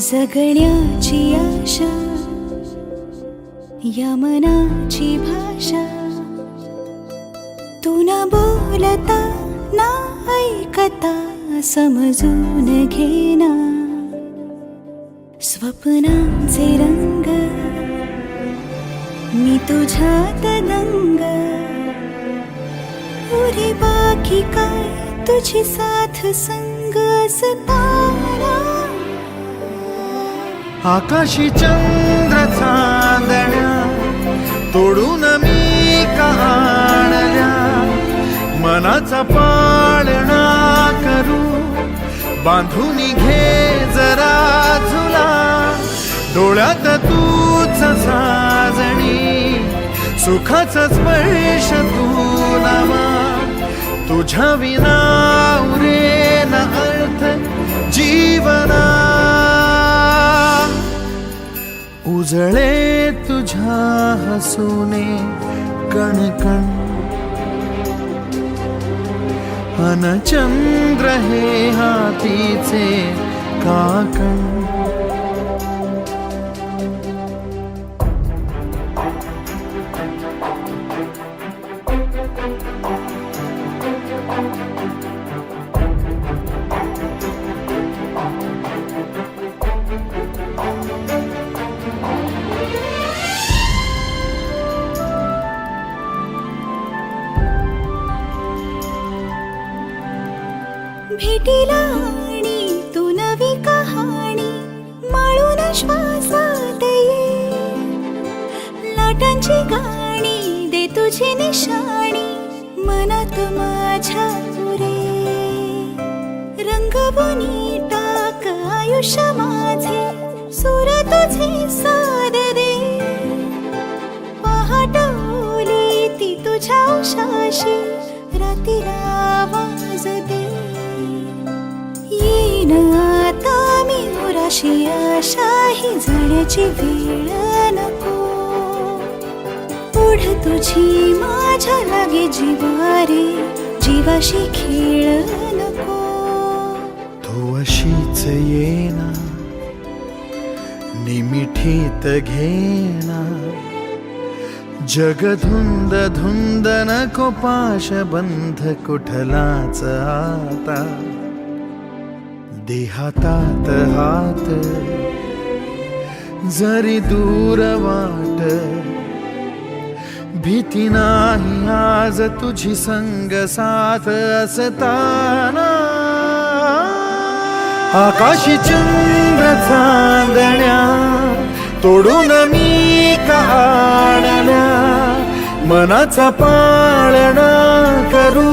जगण्याची आशा या मनाची भाषा, तू न बोलता ना ऐकता समजून घेना. स्वप्नांचे रंग मी तुझ्यात दंग, उरे बाकी काय तुझी साथ संग असताना. आकाशी चंद्र चांदण्या तोडून मी का आणल्या, मनाचा पाळणा करू बांधून घे जरा झुला. डोळ्यात तूच साजणी सुखाचा स्पर्श तू नामा, तुझ्या विना उरेन अर्थ जीवना. उजळे तुझ्या हसूने कणकण, अन चंद्र हे हातीचे काकण. भेटीला आणि तू नवी कहाणी माळून श्वासात ये. लाटांची गाणी दे तुझी निशाणी मनात माझ्या पुरे. रंगवून टाक आयुष्य माझे सूर तुझे साद दे. पहाट ओली ती तुझ्या उशाशी रातीला आवाज दे. येईन आता मी उराशी आशाही जाण्याची वेळ नको. पुढ तुझी माझ्या लागे जीवारे जीवाशी खेळ नको. तू अशीच येना निमिठीत घेना. जग धुंद धुंद नको पाशबंध कुठलाच आता. देहातात हात जरी दूर वाट, भीती नाही आज तुझी संग साथ असताना. आकाशी चंद्र चांदण्या तोडून मी का आणल्या, मनाचा पाळणा करू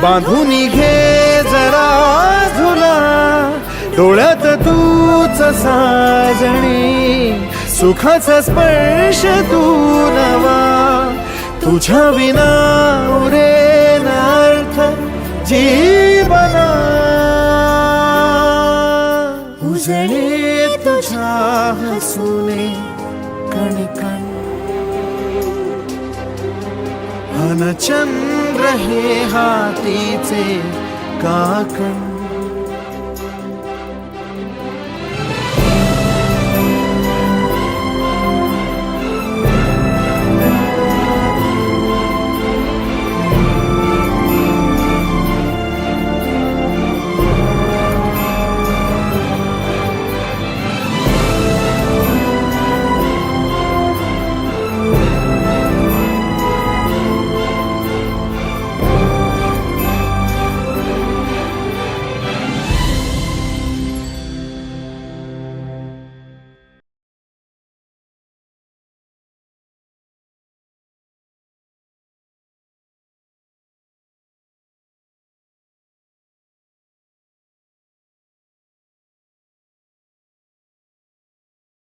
बांधून घे जरा झुला. डोळ्यात तूच साजणी सुखाचा स्पर्श तू नवा. तुझ्या विना उरेन अर्थ जीवना. उजळे तुझ्या हसूने कणकण, अन चंद्र हे हातीचे काकण.